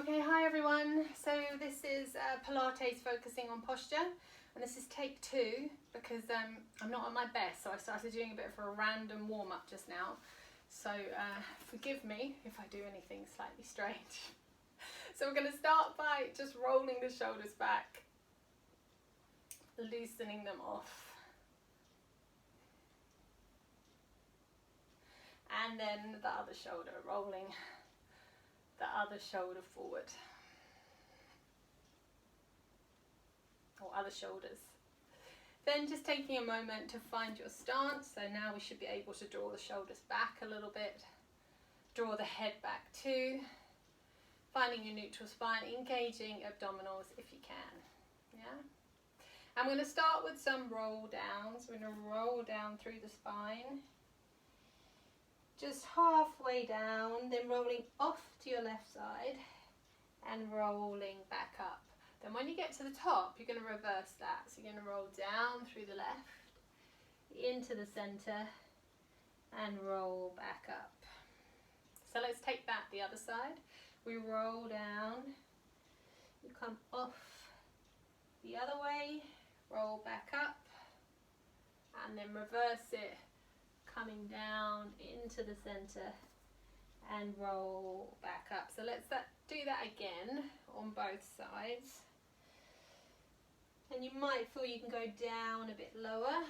Okay, hi everyone. So this is Pilates focusing on posture, and this is take 2 because I'm not at my best, so I started doing a bit of a random warm-up just now. So forgive me if I do anything slightly strange. So we're going to start by just rolling the shoulders back, loosening them off. And then the other shoulder, rolling the other shoulder forward. Or other shoulders. Then just taking a moment to find your stance. So now we should be able to draw the shoulders back a little bit. Draw the head back too. Finding your neutral spine, engaging abdominals if you can. Yeah. I'm going to start with some roll downs. We're going to roll down through the spine. Just halfway down, then rolling off to your left side and rolling back up. Then when you get to the top, you're going to reverse that. So you're going to roll down through the left, into the center, and roll back up. So let's take that the other side. We roll down, you come off the other way, roll back up, and then reverse it, coming down into the center and roll back up. So let's do that again on both sides. And you might feel you can go down a bit lower.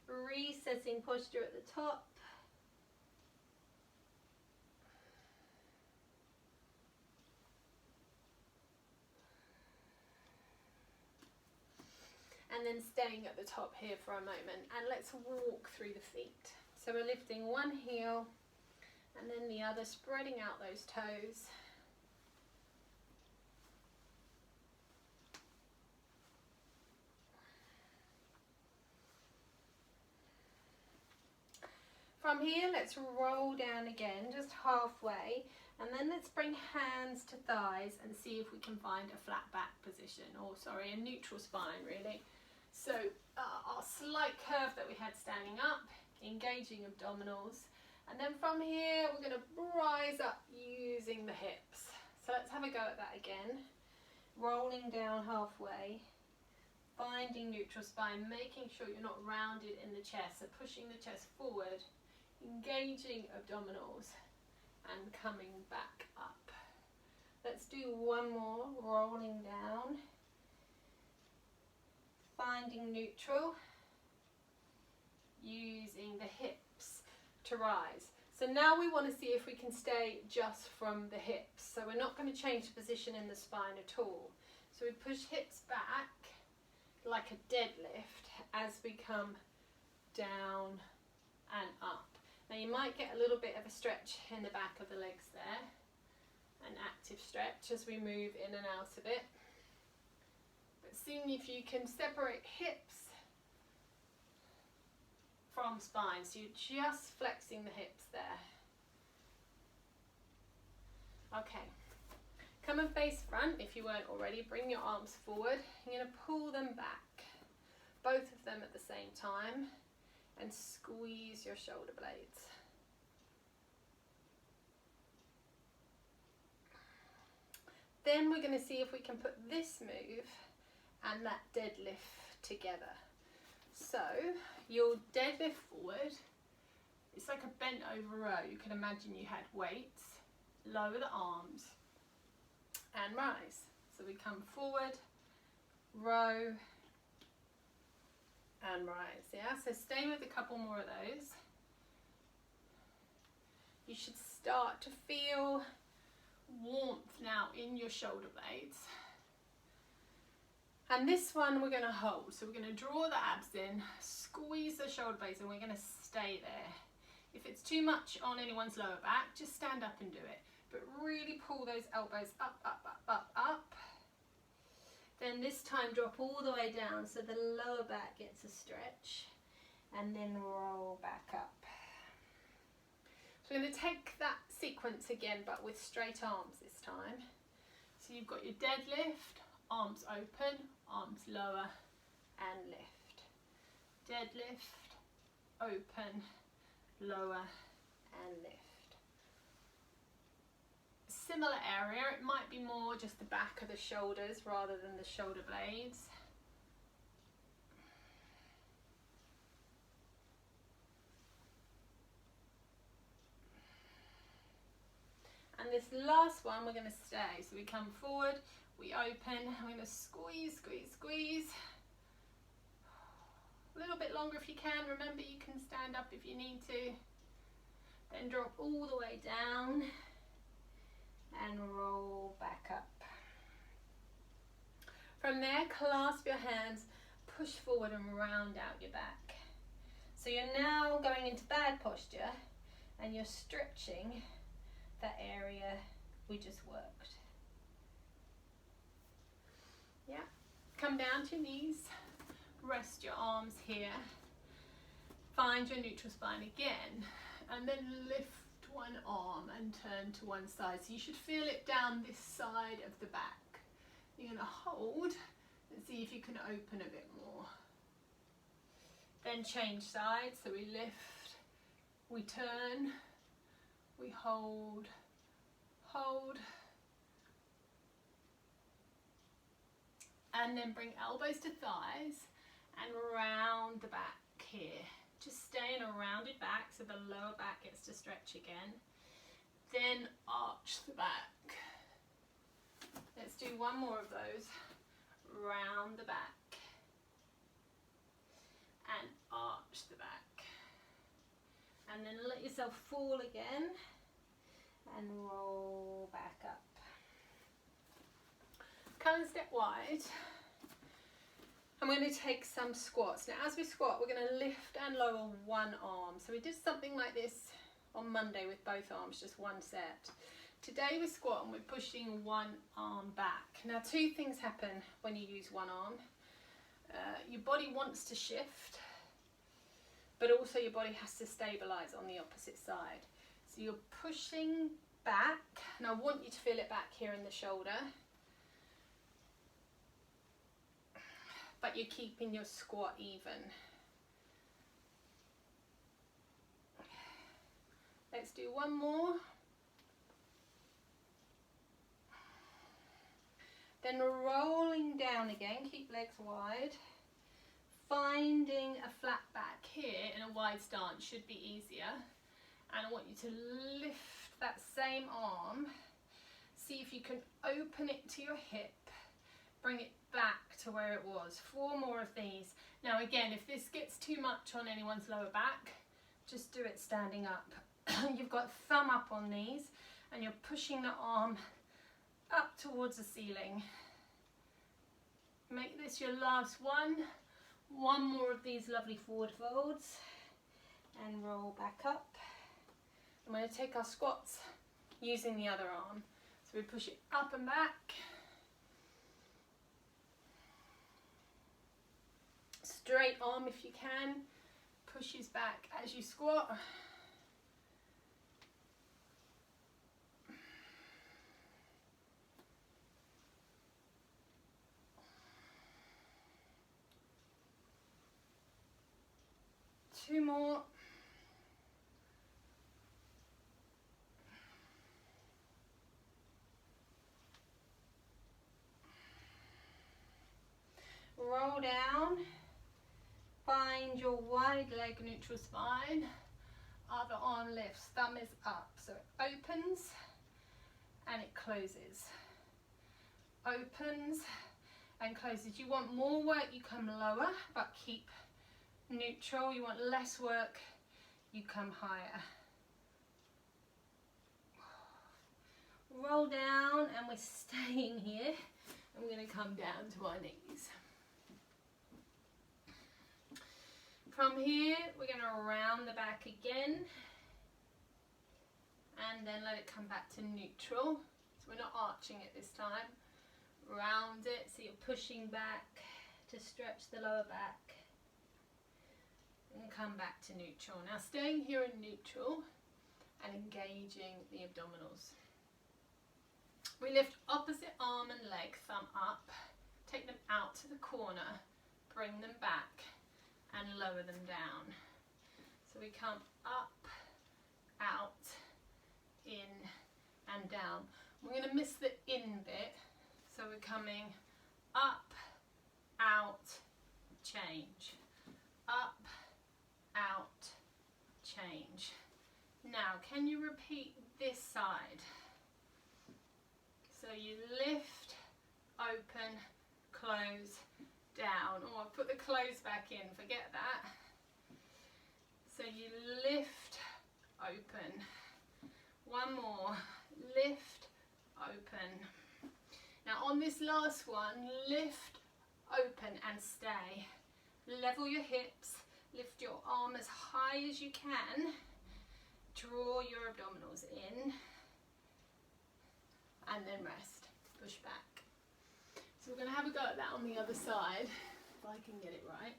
Recessing posture at the top. And then staying at the top here for a moment, and let's walk through the feet. So we're lifting one heel and then the other, spreading out those toes. From here, let's roll down again, just halfway, and then let's bring hands to thighs and see if we can find a flat back position, or sorry, a neutral spine really. So our slight curve that we had standing up, engaging abdominals, and then from here we're going to rise up using the hips. So let's have a go at that again. Rolling down halfway, finding neutral spine, making sure you're not rounded in the chest, so pushing the chest forward, engaging abdominals, and coming back up. Let's do one more, rolling down, finding neutral, using the hips to rise. So now we want to see if we can stay just from the hips. So we're not going to change the position in the spine at all. So we push hips back like a deadlift as we come down and up. Now you might get a little bit of a stretch in the back of the legs there, an active stretch as we move in and out of it. But seeing if you can separate hips from spine, so you're just flexing the hips there. Okay, come and face front if you weren't already. Bring your arms forward. You're going to pull them back, both of them at the same time, and squeeze your shoulder blades. Then we're going to see if we can put this move and that deadlift together. So you'll deadlift forward. It's like a bent over row. You can imagine you had weights. Lower the arms and rise. So we come forward, row, and rise. Yeah, so stay with a couple more of those. You should start to feel warmth now in your shoulder blades. And this one we're going to hold. So we're going to draw the abs in, squeeze the shoulder blades, and we're going to stay there. If it's too much on anyone's lower back, just stand up and do it. But really pull those elbows up, up, up, up, up. Then this time drop all the way down so the lower back gets a stretch, and then roll back up. So we're going to take that sequence again, but with straight arms this time. So you've got your deadlift, arms open, arms lower and lift. Deadlift, open, lower and lift. Similar area, it might be more just the back of the shoulders rather than the shoulder blades. And this last one we're going to stay. So we come forward, we open, I'm going to squeeze, squeeze, squeeze. A little bit longer if you can. Remember, you can stand up if you need to. Then drop all the way down and roll back up. From there, clasp your hands, push forward and round out your back. So you're now going into bad posture and you're stretching that area we just worked. Yeah, come down to your knees, rest your arms here, find your neutral spine again, and then lift one arm and turn to one side. So you should feel it down this side of the back. You're going to hold and see if you can open a bit more. Then change sides. So we lift, we turn, we hold, hold, and then bring elbows to thighs and round the back here. Just stay in a rounded back so the lower back gets to stretch again. Then arch the back. Let's do one more of those. Round the back and arch the back. And then let yourself fall again and roll back up. Come and step wide. I'm going to take some squats. Now as we squat, we're going to lift and lower one arm. So we did something like this on Monday with both arms, just one set. Today we squat and we're pushing one arm back. Now two things happen when you use one arm. Your body wants to shift, but also your body has to stabilize on the opposite side. So you're pushing back, and I want you to feel it back here in the shoulder, but you're keeping your squat even. Let's do one more. Then rolling down again, keep legs wide. Finding a flat back here in a wide stance should be easier. And I want you to lift that same arm. See if you can open it to your hip. Bring it back to where it was. 4 more of these. Now again, if this gets too much on anyone's lower back, just do it standing up. You've got thumb up on these and you're pushing the arm up towards the ceiling. Make this your last one. One more of these lovely forward folds and roll back up. I'm going to take our squats using the other arm. So we push it up and back. Straight arm if you can. Pushes back as you squat. Two more. Roll down. Find your wide leg neutral spine. Other arm lifts, thumb is up. So it opens and it closes. Opens and closes. You want more work, you come lower, but keep neutral. You want less work, you come higher. Roll down and we're staying here. And we're going to come down to our knees. From here, we're going to round the back again. And then let it come back to neutral. So we're not arching it this time. Round it, so you're pushing back to stretch the lower back. And come back to neutral. Now staying here in neutral and engaging the abdominals. We lift opposite arm and leg, thumb up, take them out to the corner, bring them back and lower them down. So we come up, out, in and down. We're going to miss the in bit, so we're coming up, out, change, up, out, change. Now, can you repeat this side? So you lift, open, close, down. Oh, I put the close back in, forget that. So you lift, open. One more, lift, open. Now on this last one, lift, open and stay. Level your hips, lift your arm as high as you can. Draw your abdominals in and then rest, push back. So we're going to have a go at that on the other side, if I can get it right.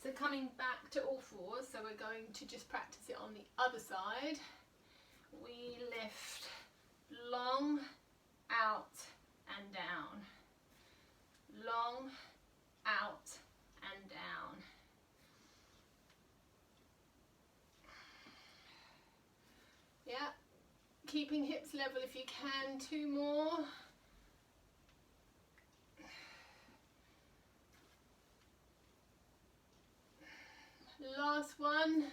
So coming back to all fours, so we're going to just practice it on the other side. We lift long, out and down. Long, out and down. Yeah, keeping hips level if you can. 2 more. Last one,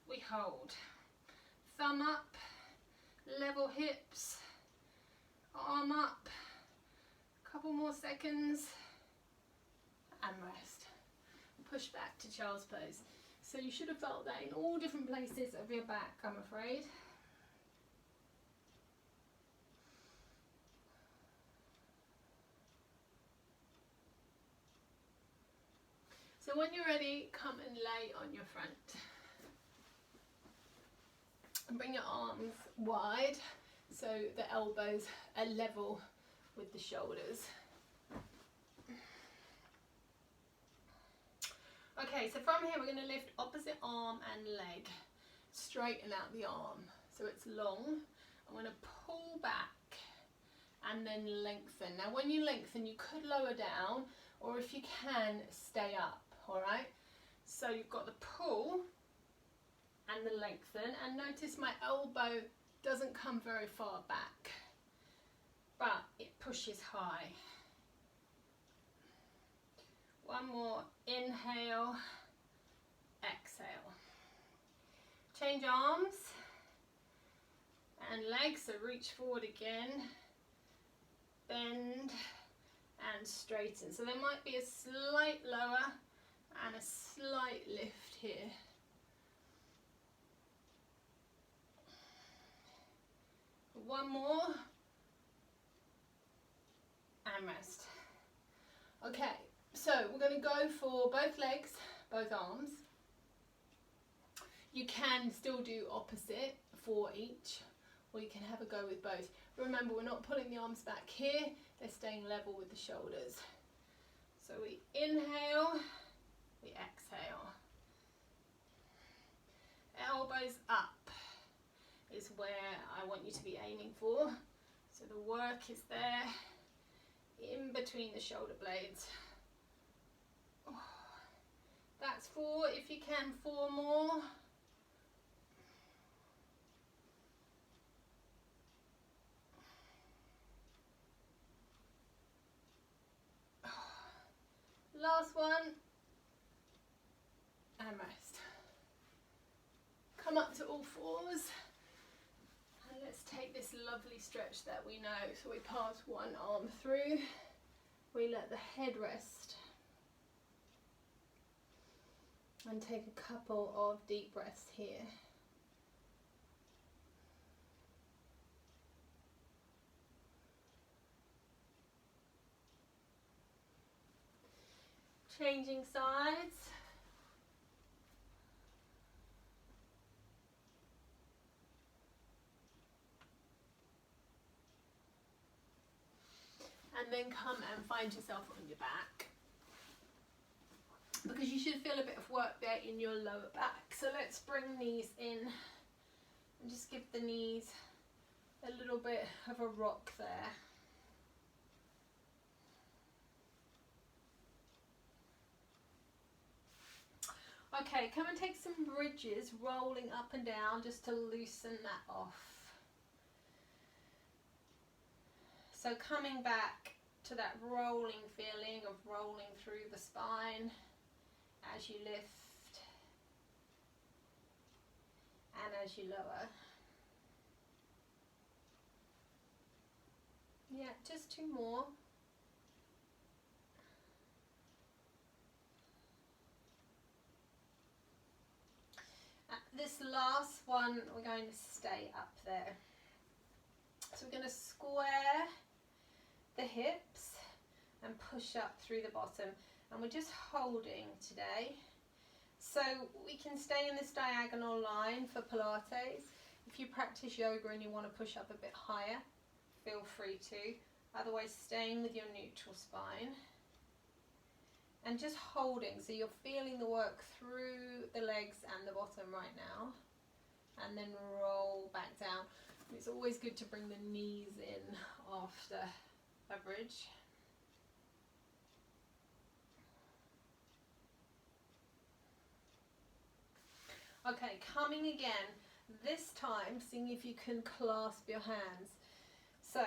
we hold. Thumb up, level hips, arm up, couple more seconds and rest. Push back to child's pose. So you should have felt that in all different places of your back, I'm afraid. So when you're ready, come and lay on your front. And bring your arms wide so the elbows are level with the shoulders. Okay, so from here we're going to lift opposite arm and leg. Straighten out the arm so it's long. I'm going to pull back and then lengthen. Now when you lengthen, you could lower down, or if you can, stay up. Alright, so you've got the pull and the lengthen, and notice my elbow doesn't come very far back, but it pushes high. One more, inhale, exhale. Change arms and legs, so reach forward again, bend and straighten. So there might be a slight lower and a slight lift here. One more and rest. Okay, so we're going to go for both legs, both arms. You can still do opposite for each, or you can have a go with both. Remember, we're not pulling the arms back here, they're staying level with the shoulders. So we inhale, we exhale. Elbows up is where I want you to be aiming for. So the work is there, in between the shoulder blades. Oh, that's 4, if you can, 4 more. Last one, and rest. Come up to all fours, and let's take this lovely stretch that we know. So we pass one arm through, we let the head rest, and take a couple of deep breaths here. Changing sides. And then come and find yourself on your back, because you should feel a bit of work there in your lower back. So let's bring these in And just give the knees a little bit of a rock there. Okay, come and take some bridges, rolling up and down just to loosen that off. So coming back to that rolling feeling of rolling through the spine as you lift and as you lower. Yeah, just 2 more. This last one, we're going to stay up there. So we're going to square the hips and push up through the bottom. And we're just holding today. So we can stay in this diagonal line for Pilates. If you practice yoga and you want to push up a bit higher, feel free to. Otherwise, staying with your neutral spine. And just holding, so you're feeling the work through the legs and the bottom right now. And then roll back down. It's always good to bring the knees in after a bridge. Okay, coming again. This time, seeing if you can clasp your hands. So,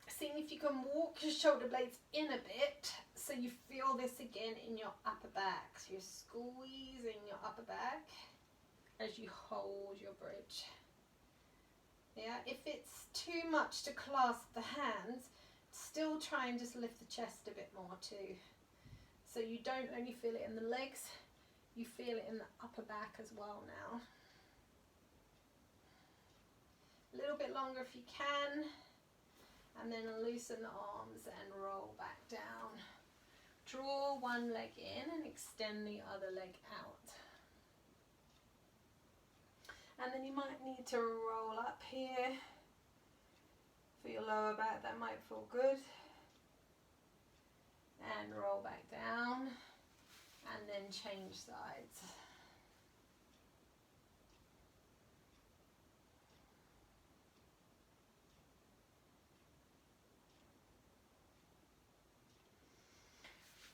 seeing if you can walk your shoulder blades in a bit, so you feel this again in your upper back. So you're squeezing your upper back as you hold your bridge. Yeah, if it's too much to clasp the hands, still try and just lift the chest a bit more too. So you don't only feel it in the legs, you feel it in the upper back as well now. A little bit longer if you can. And then loosen the arms and roll back down. Draw one leg in and extend the other leg out. And then you might need to roll up here for your lower back. That might feel good. And roll back down. And then change sides.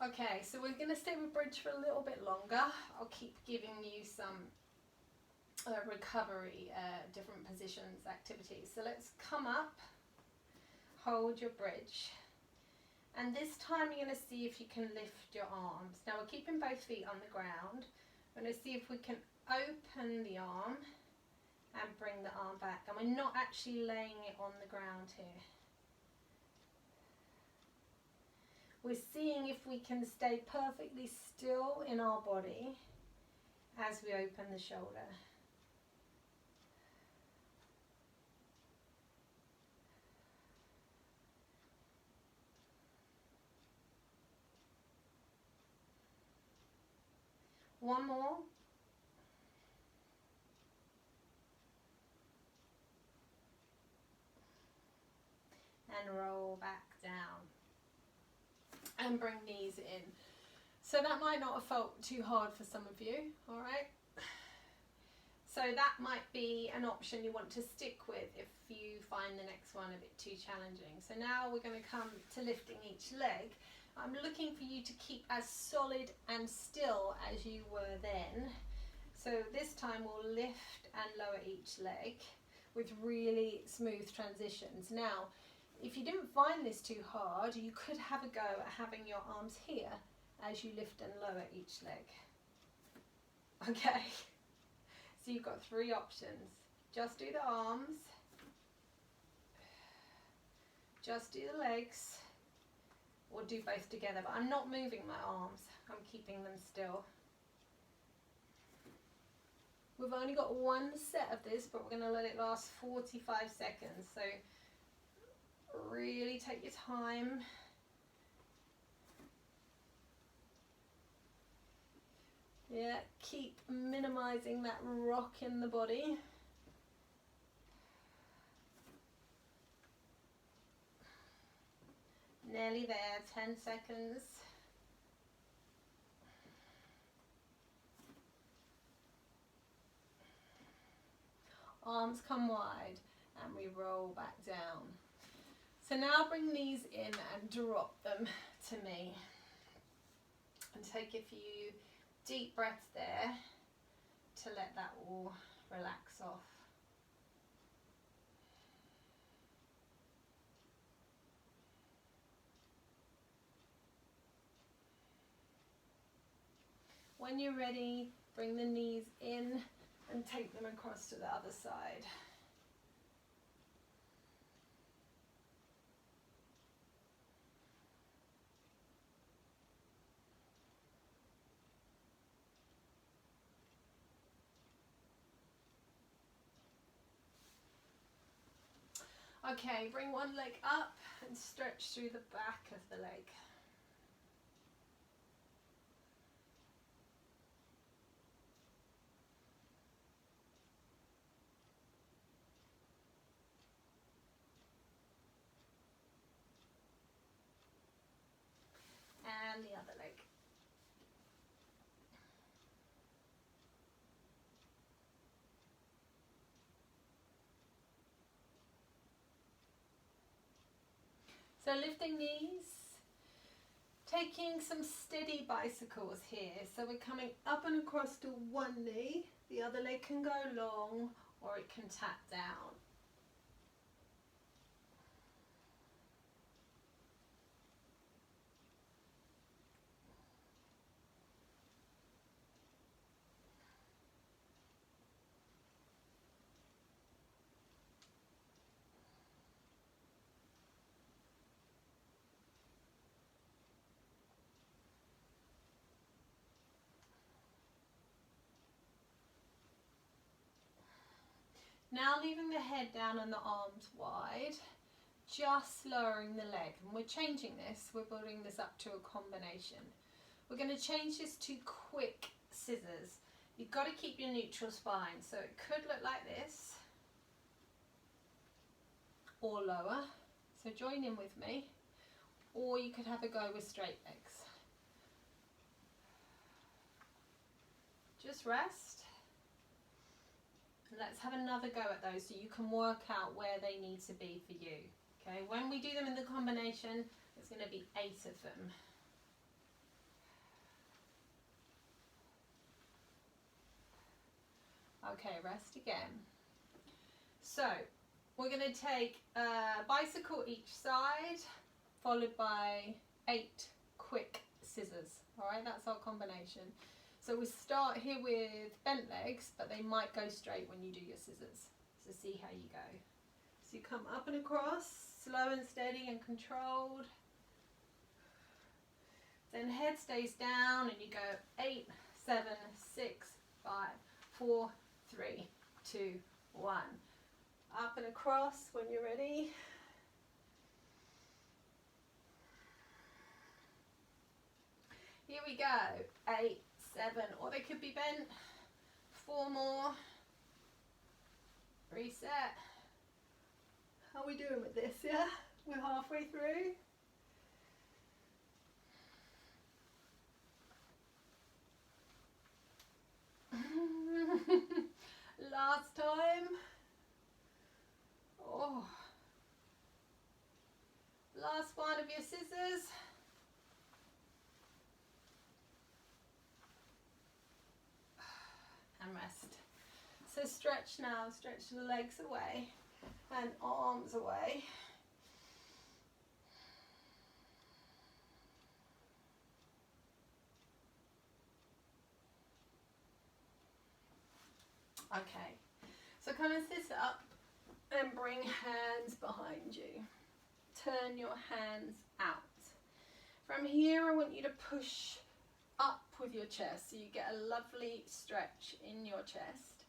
Okay, so we're going to stay with bridge for a little bit longer. I'll keep giving you some recovery, different positions, activities. So let's come up, hold your bridge. And this time you're going to see if you can lift your arms. Now we're keeping both feet on the ground. We're going to see if we can open the arm and bring the arm back. And we're not actually laying it on the ground here. We're seeing if we can stay perfectly still in our body as we open the shoulder. One more. And roll back down. And bring knees in. So that might not have felt too hard for some of you, all right? So that might be an option you want to stick with if you find the next one a bit too challenging. So now we're going to come to lifting each leg. I'm looking for you to keep as solid and still as you were then. So this time we'll lift and lower each leg with really smooth transitions. Now, if you didn't find this too hard, you could have a go at having your arms here as you lift and lower each leg. Okay, so you've got 3 options. Just do the arms, just do the legs, or do both together. But I'm not moving my arms, I'm keeping them still. We've only got 1 set of this, but we're going to let it last 45 seconds. So really take your time. Yeah, keep minimizing that rock in the body. Nearly there, 10 seconds. Arms come wide and we roll back down. So now bring these in and drop them to me. And take a few deep breaths there to let that all relax off. When you're ready, bring the knees in and take them across to the other side. Okay, bring one leg up and stretch through the back of the leg. And the other leg. So lifting knees, taking some steady bicycles here. So we're coming up and across to one knee, the other leg can go long or it can tap down. Now leaving the head down and the arms wide, just lowering the leg. And we're changing this, we're building this up to a combination. We're going to change this to quick scissors. You've got to keep your neutral spine, so it could look like this, or lower. So join in with me, or you could have a go with straight legs. Just rest. Let's have another go at those so you can work out where they need to be for you. Okay, when we do them in the combination, there's going to be 8 of them. Okay, rest again. So we're going to take a bicycle each side, followed by 8 quick scissors. All right, that's our combination. So we start here with bent legs, but they might go straight when you do your scissors. So see how you go. So you come up and across, slow and steady and controlled. Then head stays down and you go 8, 7, 6, 5, 4, 3, 2, 1. Up and across when you're ready. Here we go. 8, 7, or they could be bent. 4 more. Reset. How are we doing with this, yeah? We're halfway through. Last time. Oh. Last one of your scissors. And rest. So stretch now, stretch the legs away and arms away. Okay, so come and sit up and bring hands behind you. Turn your hands out. From here I want you to push up with your chest so you get a lovely stretch in your chest.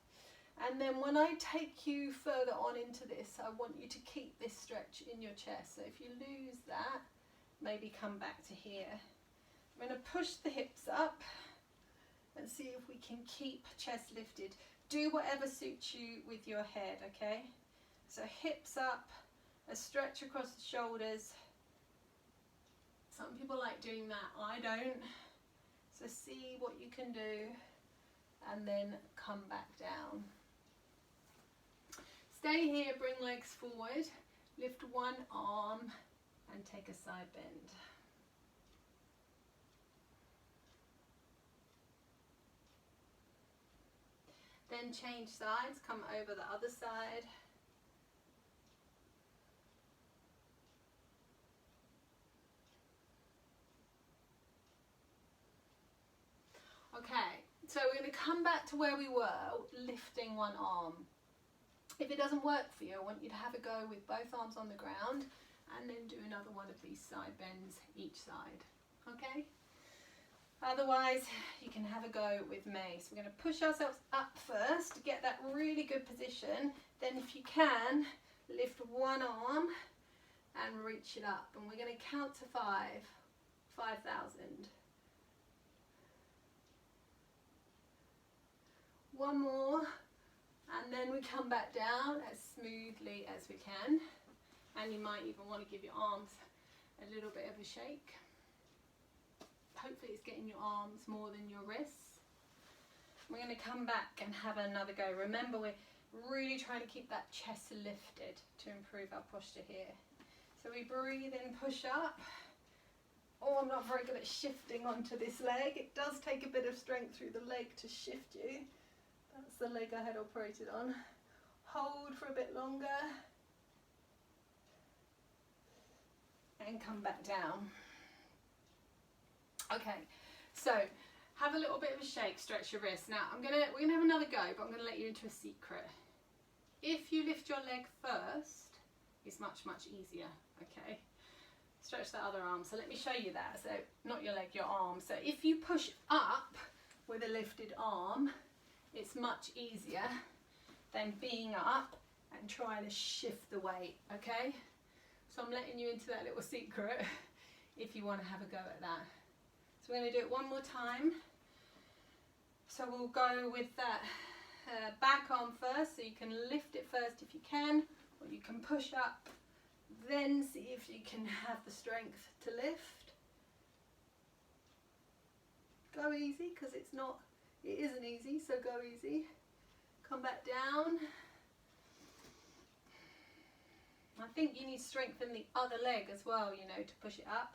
And then when I take you further on into this, I want you to keep this stretch in your chest. So if you lose that, maybe come back to here. I'm going to push the hips up and see if we can keep chest lifted. Do whatever suits you with your head, okay? So hips up, a stretch across the shoulders. Some people like doing that, I don't. So see what you can do and then come back down. stay here, bring legs forward, lift one arm and take a side bend. Then change sides, come over the other side. Okay, so we're going to come back to where we were, lifting one arm. If it doesn't work for you, I want you to have a go with both arms on the ground and then do another one of these side bends each side, okay? Otherwise, you can have a go with me. So we're going to push ourselves up first to get that really good position. Then if you can, lift one arm and reach it up. And we're going to count to 5,000. One more, and then we come back down as smoothly as we can. And you might even want to give your arms a little bit of a shake. Hopefully it's getting your arms more than your wrists. We're going to come back and have another go. Remember, we're really trying to keep that chest lifted to improve our posture here. So we breathe in, push up. Oh, I'm not very good at shifting onto this leg. It does take a bit of strength through the leg to shift you. That's the leg I had operated on. Hold for a bit longer. And come back down. Okay, so have a little bit of a shake, stretch your wrists. Now we're gonna have another go, but I'm gonna let you into a secret. If you lift your leg first, it's much easier. Okay, stretch that other arm. So let me show you that. So not your leg, your arm. So if you push up with a lifted arm, it's much easier than being up and trying to shift the weight. Okay, so I'm letting you into that little secret if you want to have a go at that. So we're going to do it one more time. So we'll go with that back arm first, so you can lift it first if you can, or you can push up, then see if you can have the strength to lift. Go easy, because it isn't easy, so go easy. Come back down. I think you need to strengthen the other leg as well, you know, to push it up.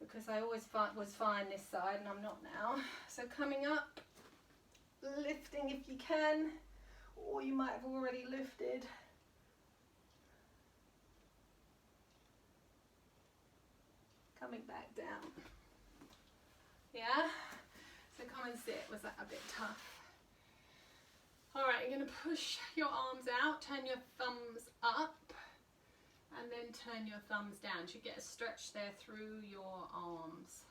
Because I always was fine this side and I'm not now. So coming up, lifting if you can, or you might have already lifted. Coming back down. Yeah? So come and sit. Was that a bit tough? Alright, you're going to push your arms out, turn your thumbs up. And then turn your thumbs down. You should get a stretch there through your arms.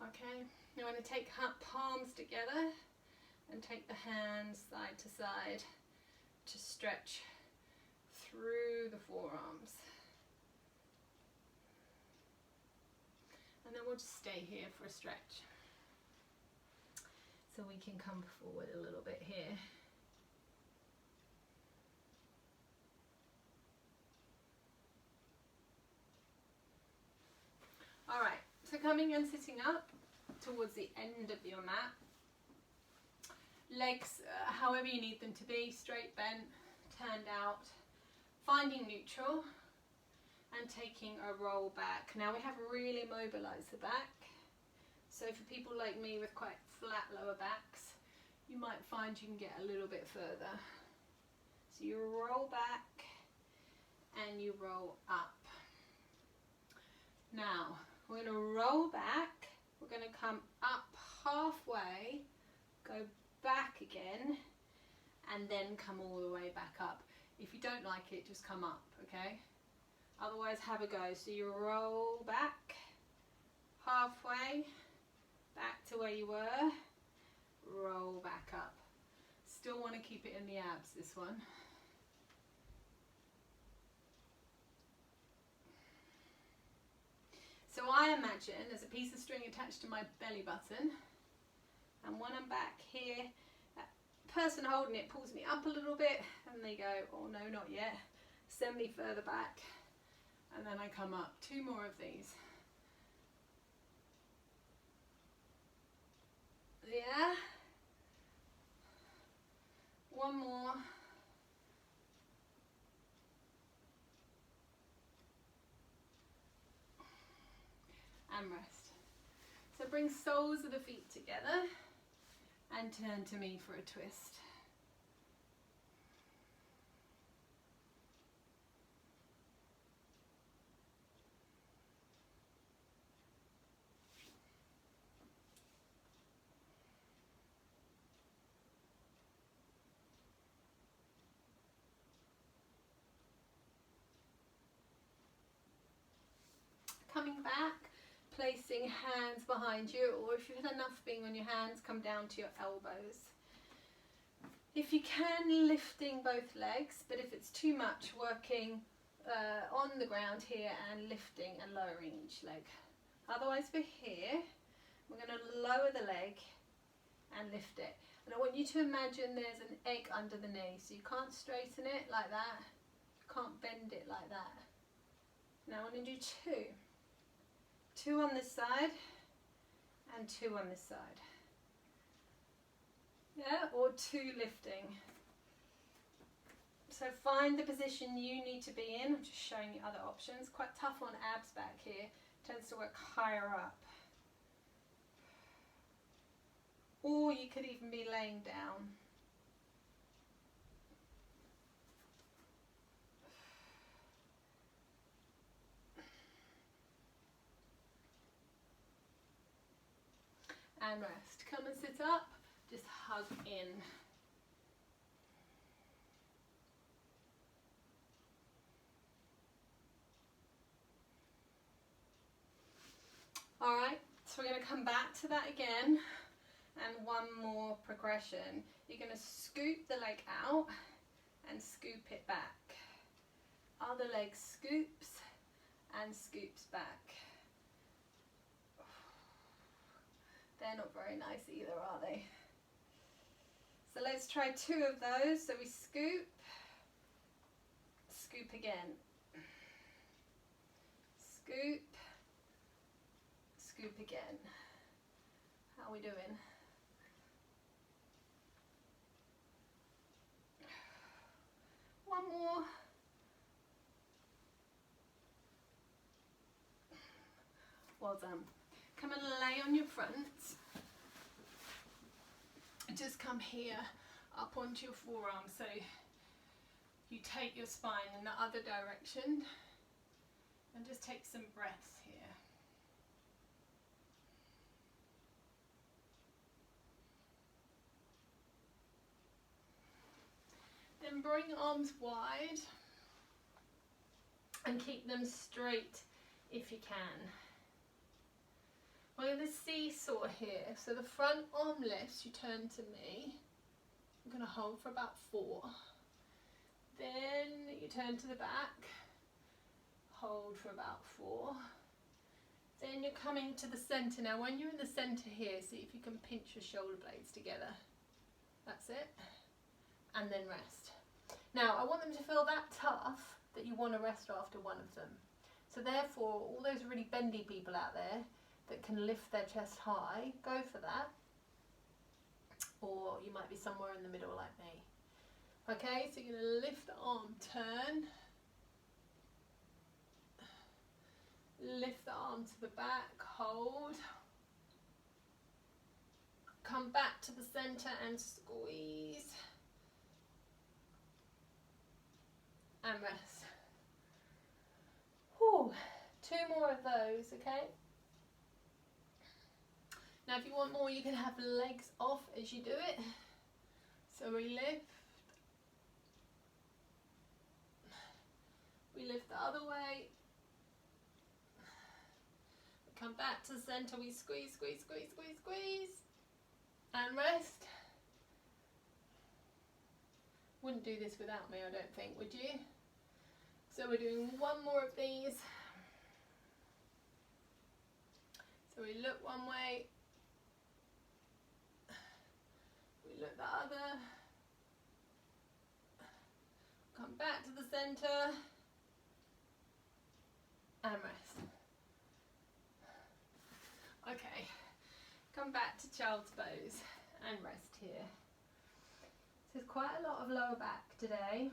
Okay, you want to take palms together and take the hands side to side to stretch through the forearms. And then we'll just stay here for a stretch. So we can come forward a little bit here. Alright, so coming and sitting up towards the end of your mat. Legs, however you need them to be, straight bent, turned out, finding neutral and taking a roll back. Now we have really mobilised the back. So for people like me with quite flat lower backs, you might find you can get a little bit further. So you roll back and you roll up. Now, we're going to roll back, we're going to come up halfway, go back again, and then come all the way back up. If you don't like it, just come up, okay? Otherwise, have a go. So you roll back, halfway, back to where you were, roll back up. Still want to keep it in the abs, this one. So I imagine there's a piece of string attached to my belly button, and when I'm back here, that person holding it pulls me up a little bit, and they go, oh no, not yet, send me further back, and then I come up. 2 more of these. Yeah? One more. And rest. So bring soles of the feet together and turn to me for a twist. Coming back, placing hands behind you, or if you've had enough being on your hands, come down to your elbows. If you can, lifting both legs, but if it's too much, working on the ground here and lifting and lowering each leg. Otherwise, we're here. We're going to lower the leg and lift it. And I want you to imagine there's an egg under the knee, so you can't straighten it like that. You can't bend it like that. Now I want to do two. Two on this side and two on this side. Yeah, or two lifting. So find the position you need to be in. I'm just showing you other options. Quite tough on abs back here. Tends to work higher up. Or you could even be laying down. And rest. Come and sit up. Just hug in. All right, so we're going to come back to that again, and one more progression. You're going to scoop the leg out and scoop it back. Other leg scoops and scoops back. They're not very nice either, are they? So let's try two of those. So we scoop, scoop again, scoop, scoop again. How are we doing? One more. Well done. Come and lay on your front. Just come here up onto your forearm, so you take your spine in the other direction, and just take some breaths here. Then bring arms wide and keep them straight if you can. We're going to seesaw here. So the front arm lifts, you turn to me. I'm going to hold for about 4. Then you turn to the back, hold for about 4. Then you're coming to the centre. Now when you're in the centre here, see if you can pinch your shoulder blades together. That's it. And then rest. Now I want them to feel that tough that you want to rest after one of them. So therefore, all those really bendy people out there that can lift their chest high, go for that. Or you might be somewhere in the middle like me. Okay, so you're going to lift the arm, turn. Lift the arm to the back, hold. Come back to the centre and squeeze. And rest. Whew. 2 more of those, okay? Now if you want more, you can have legs off as you do it. So we lift. We lift the other way. We come back to the centre, we squeeze, squeeze, squeeze, squeeze, squeeze. And rest. Wouldn't do this without me, I don't think, would you? So we're doing one more of these. So we look one way. We look the other. Come back to the centre. And rest. Okay, come back to child's pose and rest here. So it's quite a lot of lower back today.